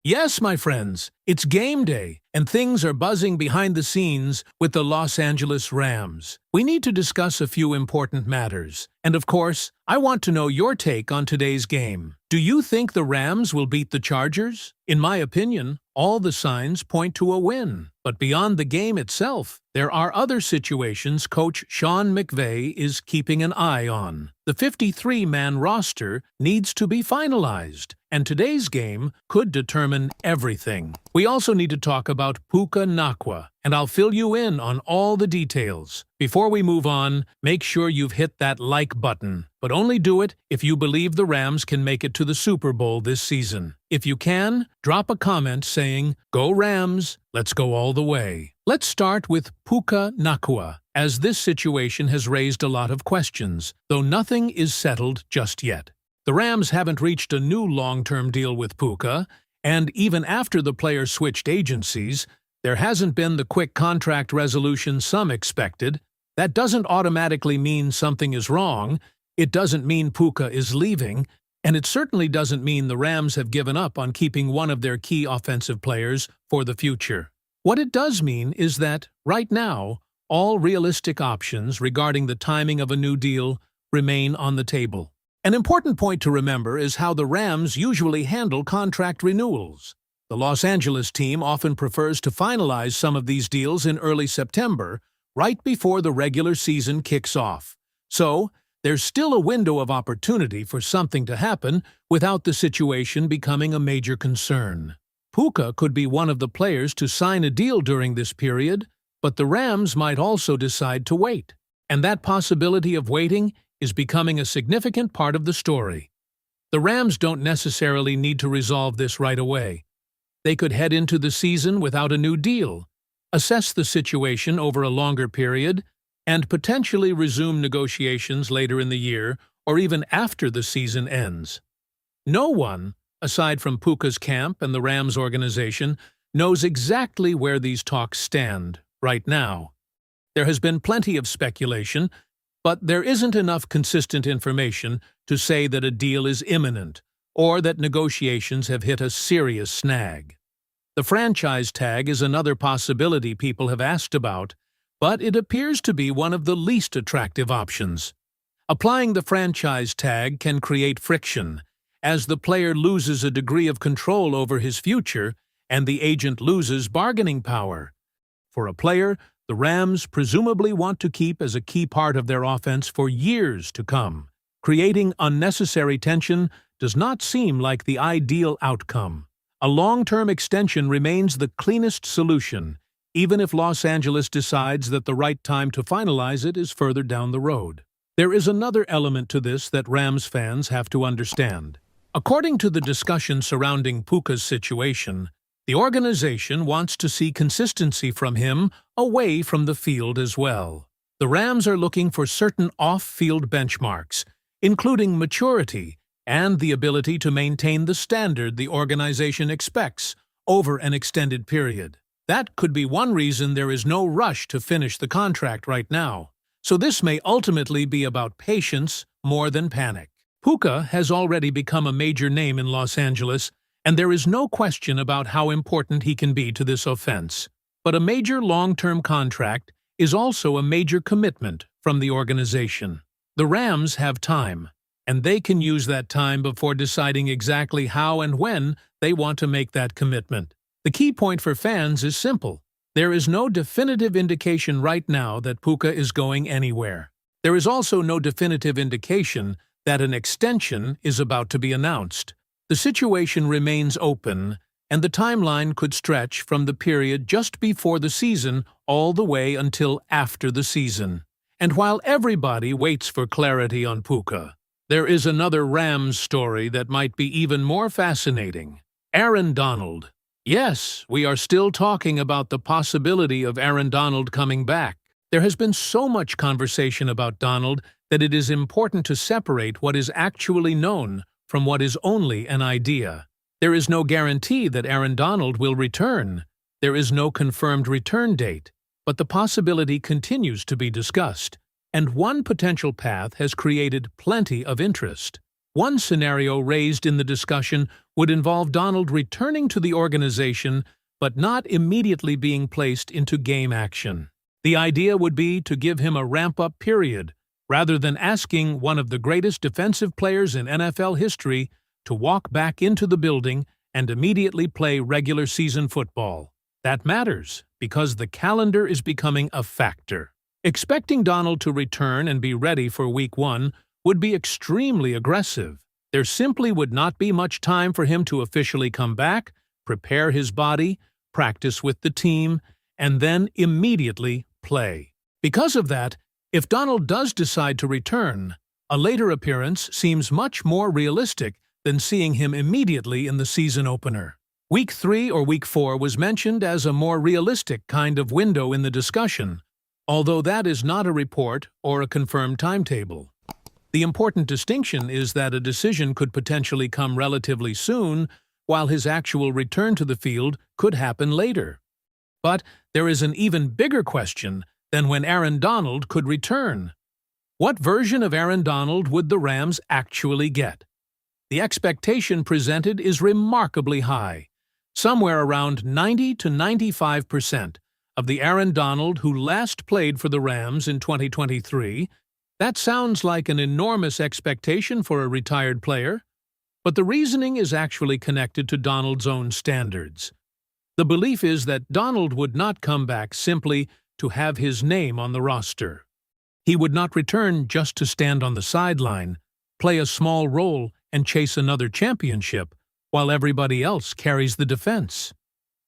Yes, my friends, it's game day, and things are buzzing behind the scenes with the Los Angeles Rams. We need to discuss a few important matters. And of course, I want to know your take on today's game. Do you think the Rams will beat the Chargers? In my opinion, all the signs point to a win. But beyond the game itself, there are other situations Coach Sean McVay is keeping an eye on. The 53-man roster needs to be finalized, and today's game could determine everything. We also need to talk about Puka Nacua, and I'll fill you in on all the details. Before we move on, make sure you've hit that like button, but only do it if you believe the Rams can make it to the Super Bowl this season. If you can, drop a comment saying, "Go Rams, let's go all the way." Let's start with Puka Nacua, as this situation has raised a lot of questions, though nothing is settled just yet. The Rams haven't reached a new long-term deal with Puka, and even after the player switched agencies, there hasn't been the quick contract resolution some expected. That doesn't automatically mean something is wrong, it doesn't mean Puka is leaving, and it certainly doesn't mean the Rams have given up on keeping one of their key offensive players for the future. What it does mean is that, right now, all realistic options regarding the timing of a new deal remain on the table. An important point to remember is how the Rams usually handle contract renewals. The Los Angeles team often prefers to finalize some of these deals in early September, right before the regular season kicks off. So, there's still a window of opportunity for something to happen without the situation becoming a major concern. Puka could be one of the players to sign a deal during this period, but the Rams might also decide to wait. And that possibility of waiting is becoming a significant part of the story. The Rams don't necessarily need to resolve this right away. They could head into the season without a new deal, assess the situation over a longer period, and potentially resume negotiations later in the year or even after the season ends. No one, aside from Puka's camp and the Rams organization, knows exactly where these talks stand right now. There has been plenty of speculation, but there isn't enough consistent information to say that a deal is imminent or that negotiations have hit a serious snag. The franchise tag is another possibility people have asked about, but it appears to be one of the least attractive options. Applying the franchise tag can create friction, as the player loses a degree of control over his future and the agent loses bargaining power. For a player, the Rams presumably want to keep as a key part of their offense for years to come. Creating unnecessary tension does not seem like the ideal outcome. A long-term extension remains the cleanest solution, even if Los Angeles decides that the right time to finalize it is further down the road. There is another element to this that Rams fans have to understand. According to the discussion surrounding Puka's situation, the organization wants to see consistency from him away from the field as well. The Rams are looking for certain off-field benchmarks, including maturity and the ability to maintain the standard the organization expects over an extended period. That could be one reason there is no rush to finish the contract right now. So this may ultimately be about patience more than panic. Puka has already become a major name in Los Angeles, and there is no question about how important he can be to this offense. But a major long-term contract is also a major commitment from the organization. The Rams have time, and they can use that time before deciding exactly how and when they want to make that commitment. The key point for fans is simple. There is no definitive indication right now that Puka is going anywhere. There is also no definitive indication that an extension is about to be announced. The situation remains open, and the timeline could stretch from the period just before the season all the way until after the season. And while everybody waits for clarity on Puka, there is another Rams story that might be even more fascinating. Aaron Donald. Yes, we are still talking about the possibility of Aaron Donald coming back. There has been so much conversation about Donald that it is important to separate what is actually known from what is only an idea. There is no guarantee that Aaron Donald will return. There is no confirmed return date, but the possibility continues to be discussed, and one potential path has created plenty of interest. One scenario raised in the discussion would involve Donald returning to the organization but not immediately being placed into game action. The idea would be to give him a ramp-up period, rather than asking one of the greatest defensive players in NFL history to walk back into the building and immediately play regular season football. That matters, because the calendar is becoming a factor. Expecting Donald to return and be ready for Week 1 would be extremely aggressive. There simply would not be much time for him to officially come back, prepare his body, practice with the team, and then immediately play. Because of that, if Donald does decide to return, a later appearance seems much more realistic than seeing him immediately in the season opener. Week 3 or Week 4 was mentioned as a more realistic kind of window in the discussion, although that is not a report or a confirmed timetable. The important distinction is that a decision could potentially come relatively soon, while his actual return to the field could happen later. But there is an even bigger question than when Aaron Donald could return. What version of Aaron Donald would the Rams actually get? The expectation presented is remarkably high. Somewhere around 90 to 95% of the Aaron Donald who last played for the Rams in 2023. That sounds like an enormous expectation for a retired player, but the reasoning is actually connected to Donald's own standards. The belief is that Donald would not come back simply to have his name on the roster. He would not return just to stand on the sideline, play a small role, and chase another championship while everybody else carries the defense.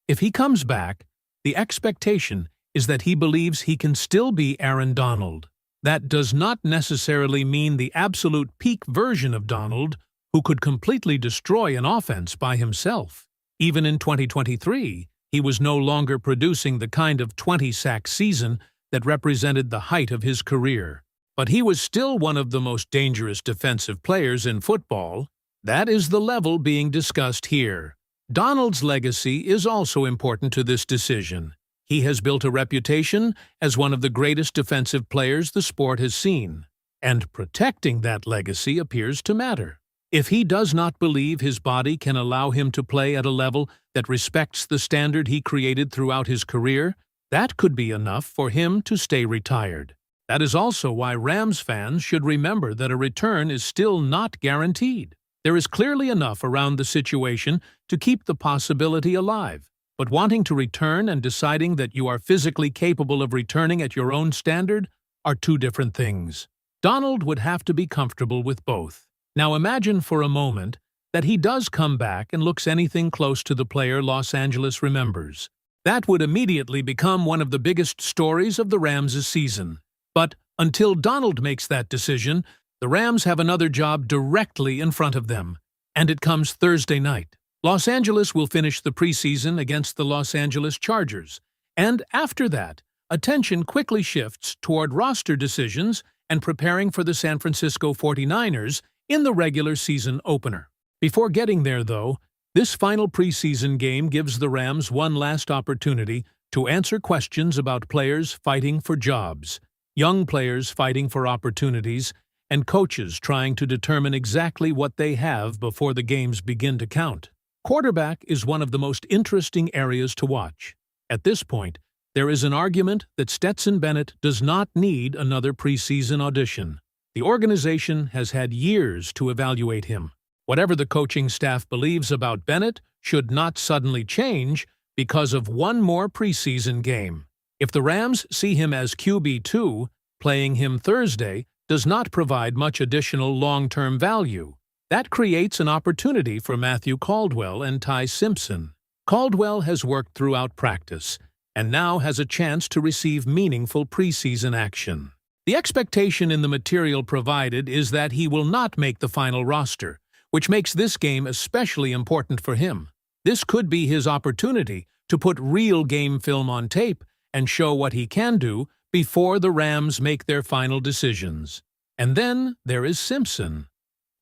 If he comes back, the expectation is that he believes he can still be Aaron Donald. That does not necessarily mean the absolute peak version of Donald, who could completely destroy an offense by himself. Even in 2023, he was no longer producing the kind of 20-sack season that represented the height of his career. But he was still one of the most dangerous defensive players in football. That is the level being discussed here. Donald's legacy is also important to this decision. He has built a reputation as one of the greatest defensive players the sport has seen, and protecting that legacy appears to matter. If he does not believe his body can allow him to play at a level that respects the standard he created throughout his career, that could be enough for him to stay retired. That is also why Rams fans should remember that a return is still not guaranteed. There is clearly enough around the situation to keep the possibility alive, but wanting to return and deciding that you are physically capable of returning at your own standard are two different things. Donald would have to be comfortable with both. Now imagine for a moment that he does come back and looks anything close to the player Los Angeles remembers. That would immediately become one of the biggest stories of the Rams' season. But until Donald makes that decision, the Rams have another job directly in front of them, and it comes Thursday night. Los Angeles will finish the preseason against the Los Angeles Chargers, and after that, attention quickly shifts toward roster decisions and preparing for the San Francisco 49ers in the regular season opener. Before getting there, though, this final preseason game gives the Rams one last opportunity to answer questions about players fighting for jobs, young players fighting for opportunities, and coaches trying to determine exactly what they have before the games begin to count. Quarterback is one of the most interesting areas to watch. At this point, there is an argument that Stetson Bennett does not need another preseason audition. The organization has had years to evaluate him. Whatever the coaching staff believes about Bennett should not suddenly change because of one more preseason game. If the Rams see him as QB2, playing him Thursday does not provide much additional long-term value. That creates an opportunity for Matthew Caldwell and Ty Simpson. Caldwell has worked throughout practice and now has a chance to receive meaningful preseason action. The expectation in the material provided is that he will not make the final roster, which makes this game especially important for him. This could be his opportunity to put real game film on tape and show what he can do before the Rams make their final decisions. And then there is Simpson.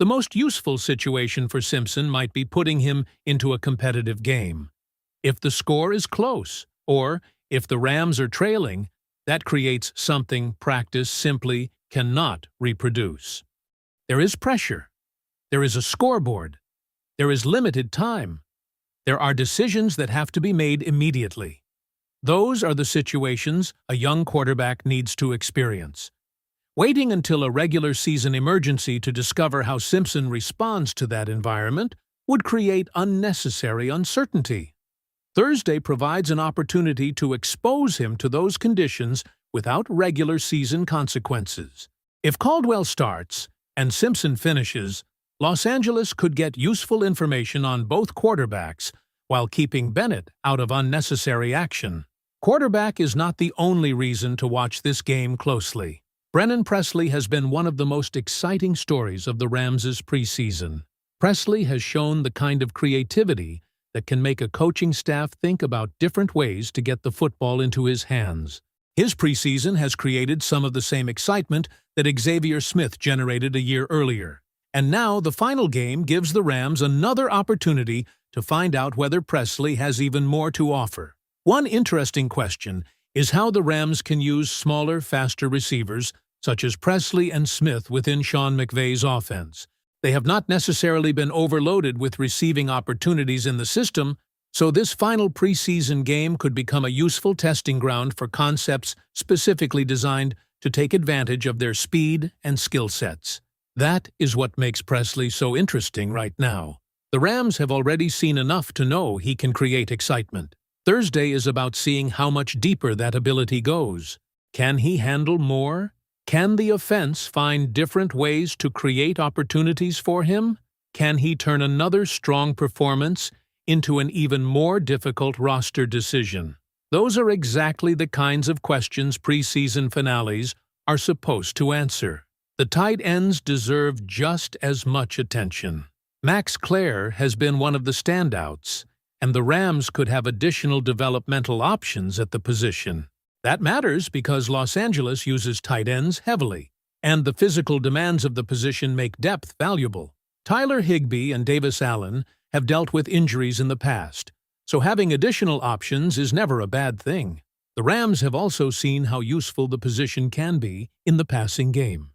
The most useful situation for Simpson might be putting him into a competitive game. If the score is close, or if the Rams are trailing, that creates something practice simply cannot reproduce. There is pressure. There is a scoreboard. There is limited time. There are decisions that have to be made immediately. Those are the situations a young quarterback needs to experience. Waiting until a regular season emergency to discover how Simpson responds to that environment would create unnecessary uncertainty. Thursday provides an opportunity to expose him to those conditions without regular season consequences. If Caldwell starts and Simpson finishes, Los Angeles could get useful information on both quarterbacks while keeping Bennett out of unnecessary action. Quarterback is not the only reason to watch this game closely. Brennan Presley has been one of the most exciting stories of the Rams' preseason. Presley has shown the kind of creativity that can make a coaching staff think about different ways to get the football into his hands. His preseason has created some of the same excitement that Xavier Smith generated a year earlier. And now the final game gives the Rams another opportunity to find out whether Presley has even more to offer. One interesting question is how the Rams can use smaller, faster receivers such as Presley and Smith within Sean McVay's offense. They have not necessarily been overloaded with receiving opportunities in the system, so this final preseason game could become a useful testing ground for concepts specifically designed to take advantage of their speed and skill sets. That is what makes Presley so interesting right now. The Rams have already seen enough to know he can create excitement. Thursday is about seeing how much deeper that ability goes. Can he handle more? Can the offense find different ways to create opportunities for him? Can he turn another strong performance into an even more difficult roster decision? Those are exactly the kinds of questions preseason finales are supposed to answer. The tight ends deserve just as much attention. Max Klare has been one of the standouts, and the Rams could have additional developmental options at the position. That matters because Los Angeles uses tight ends heavily, and the physical demands of the position make depth valuable. Tyler Higbee and Davis Allen have dealt with injuries in the past, so having additional options is never a bad thing. The Rams have also seen how useful the position can be in the passing game.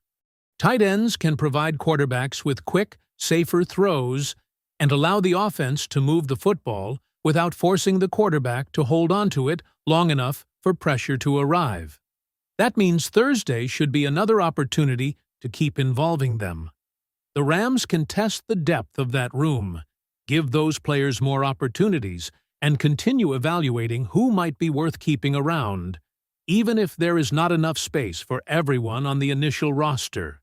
Tight ends can provide quarterbacks with quick, safer throws and allow the offense to move the football without forcing the quarterback to hold onto it long enough for pressure to arrive. That means Thursday should be another opportunity to keep involving them. The Rams can test the depth of that room, give those players more opportunities, and continue evaluating who might be worth keeping around, even if there is not enough space for everyone on the initial roster.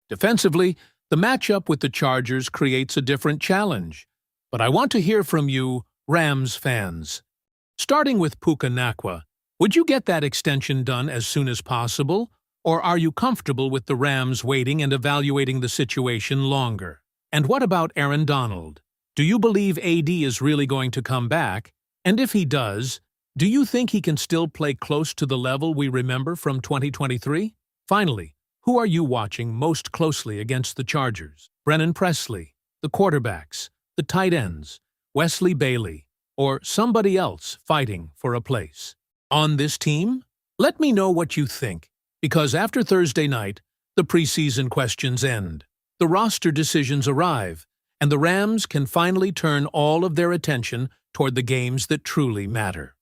Defensively, the matchup with the Chargers creates a different challenge, but I want to hear from you, Rams fans. Starting with Puka Nacua, would you get that extension done as soon as possible, or are you comfortable with the Rams waiting and evaluating the situation longer? And what about Aaron Donald? Do you believe AD is really going to come back? And if he does, do you think he can still play close to the level we remember from 2023? Finally, who are you watching most closely against the Chargers? Brennan Presley, the quarterbacks, the tight ends, Wesley Bailey, or somebody else fighting for a place on this team? Let me know what you think, because after Thursday night, the preseason questions end. The roster decisions arrive, and the Rams can finally turn all of their attention toward the games that truly matter.